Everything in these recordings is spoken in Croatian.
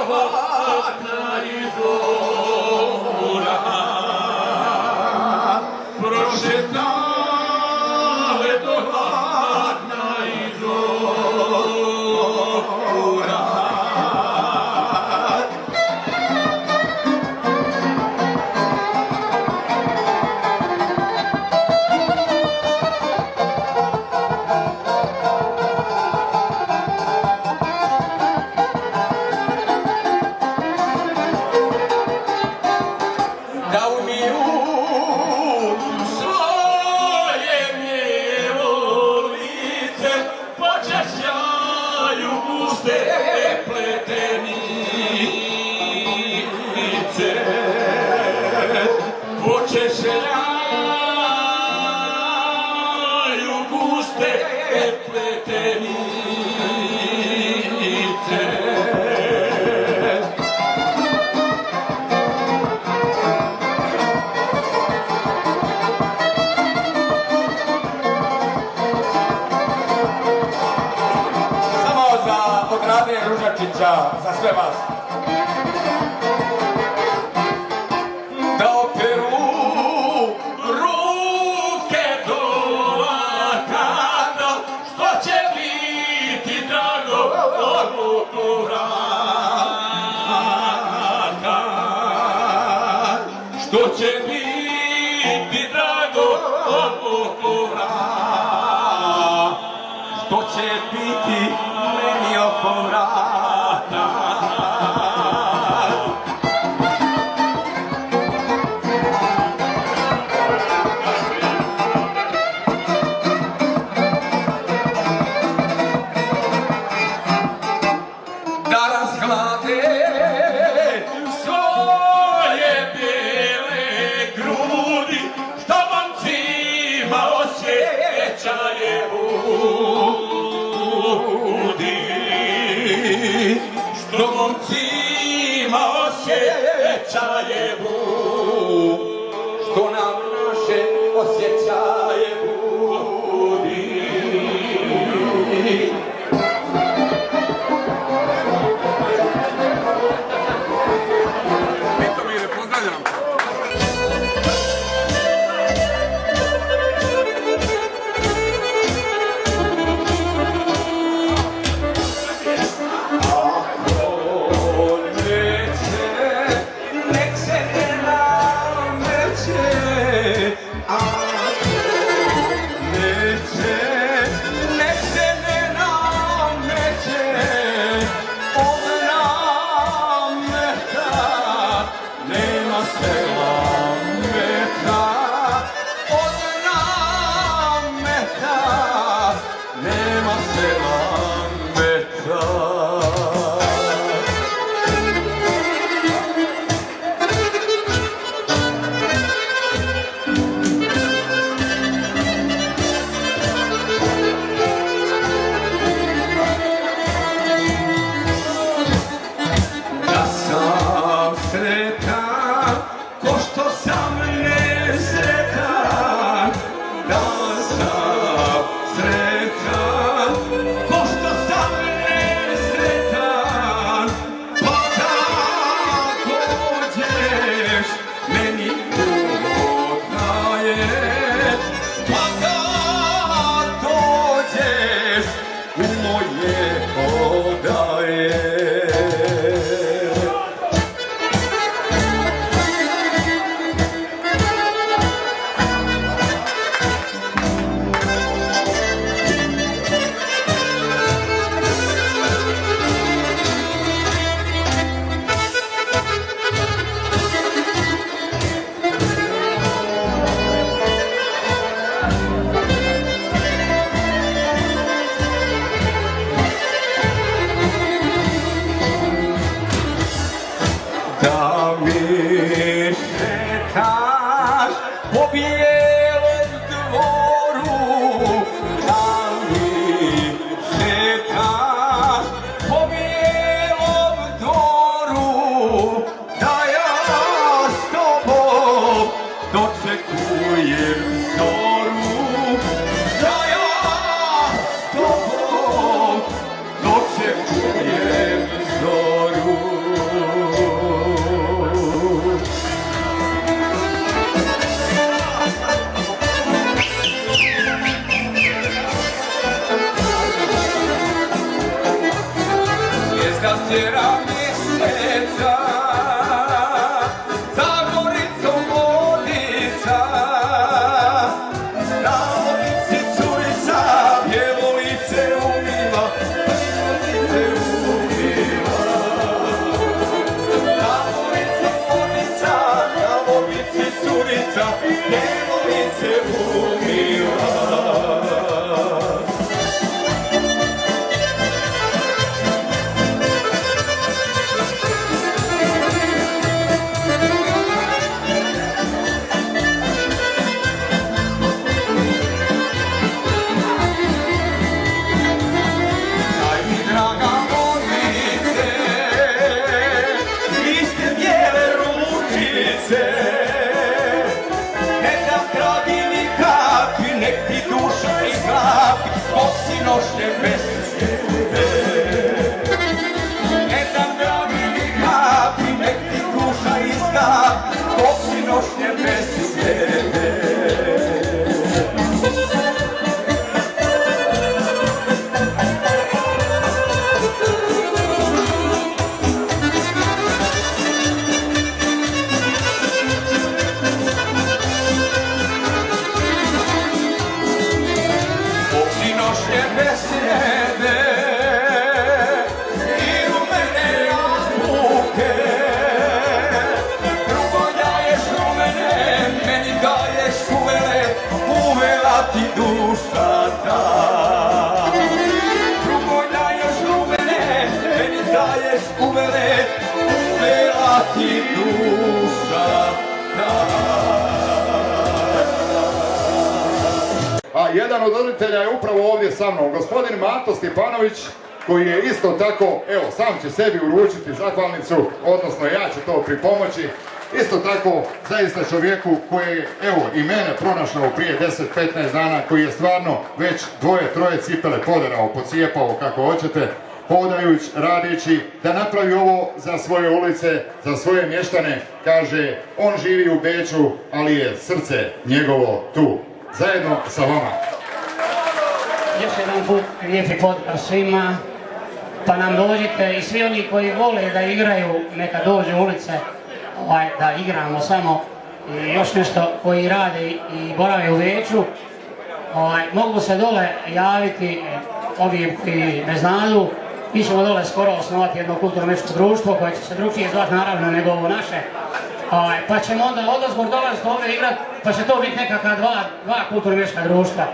hladna izvora, prošetale to hladna izvora. Počešljaju guste pletenice. Samo od Rade Ružačića, za sve vas. Da operu ruke do lakata, što će biti drago od vrata. Što će biti drago od vrata. Što će biti meni oko vrata. Da razglade svoje bijele grudi, što momcima osjećaje budi. Što momcima osjećaje budi. što nam naše osjećaje budi. Vitomire, pozdravljam. Dočekujem zoru. Vodica, za Goricom vodica, na vodici curica, djevojce umiva, na vodici vodica, na vodici curica, djevojce umiva. Nošnje bez tebe, jedan dragi kapi, nek ti duša izgapi, dok si nošnje bez tebe. Ti duša ta, drugo daješ u mene, meni daješ uvele, uvela ti duša ta. A jedan od roditelja je upravo ovdje sa mnom, gospodin Mato Stipanović, koji je isto tako, evo, sam će sebi uručiti zahvalnicu, odnosno ja ću to pripomoći. Isto tako, zaista čovjeku koji je, evo, i mene pronašao prije 10-15 dana, koji je stvarno već 2-3 cipele poderao, pocijepao, kako hoćete, hodajući, radići, da napravi ovo za svoje ulice, za svoje mještane. Kaže, on živi u Beču, ali je srce njegovo tu, zajedno sa vama. Još jedan put lijepi pozdrav svima, pa nam dođite i svi oni koji vole da igraju, neka dođu u ulice, da igramo samo. I još nešto, koji rade i borave u Beču, mogu se dole javiti ovi koji ne znaju. Mi ćemo dole skoro osnovati jedno kulturno-umjetničko društvo koje će se drugčije zvati naravno nego ovo naše. Pa ćemo onda odozgor dolaziti ovdje igrati, pa će to biti nekakva dva kulturno-umjetnička društva.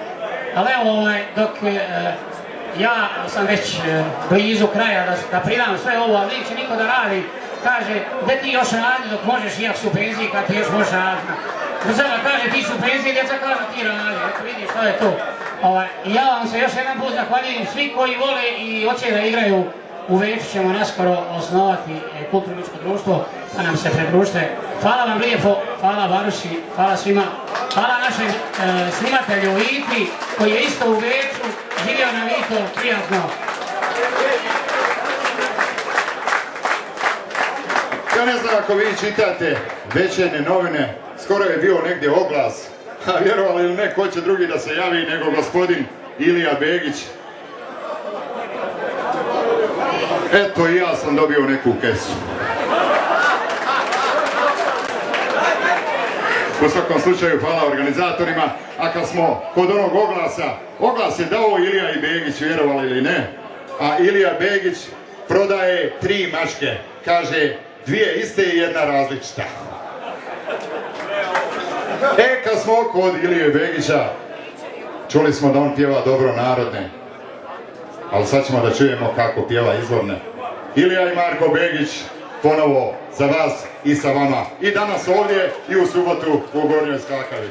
Ali evo, dok ja sam već blizu kraja da pridam sve ovo, ali neće niko da radi, kaže, gdje ti još radi dok možeš, iako su u penziji, kad ti još možeš raditi. Država kaže, ti su u penziji, djeca kaže, ti radi, eto vidiš što je to. I ja vam se još jedan put zahvaljujem, svi koji vole i hoće da igraju u Beču ćemo naskoro osnovati kulturno-umjetničko društvo, pa nam se pridružite. Hvala vam lijepo, hvala Varuši, hvala svima, hvala našem snimatelju Iti, koji je isto u Beču, živio nam Ito, prijatno. Ja ne znam ako vi čitate večernje novine, skoro je bio negdje oglas, a vjerovali ili ne, ko će drugi da se javi nego gospodin Ilija Begić. Eto i ja sam dobio neku kesu. U svakom slučaju hvala organizatorima, a kad smo kod onog oglasa, oglas je dao Ilija i Begić, vjerovali ili ne, a Ilija Begić prodaje 3 mačke, kaže 2 iste i 1 različita. Kad smo kod Ilije Begića, čuli smo da on pjeva dobro narodne, ali sad ćemo da čujemo kako pjeva izvorne. Ilija i Marko Begić, ponovo za vas i sa vama. I danas ovdje i u subotu u Gornjoj Skakavi.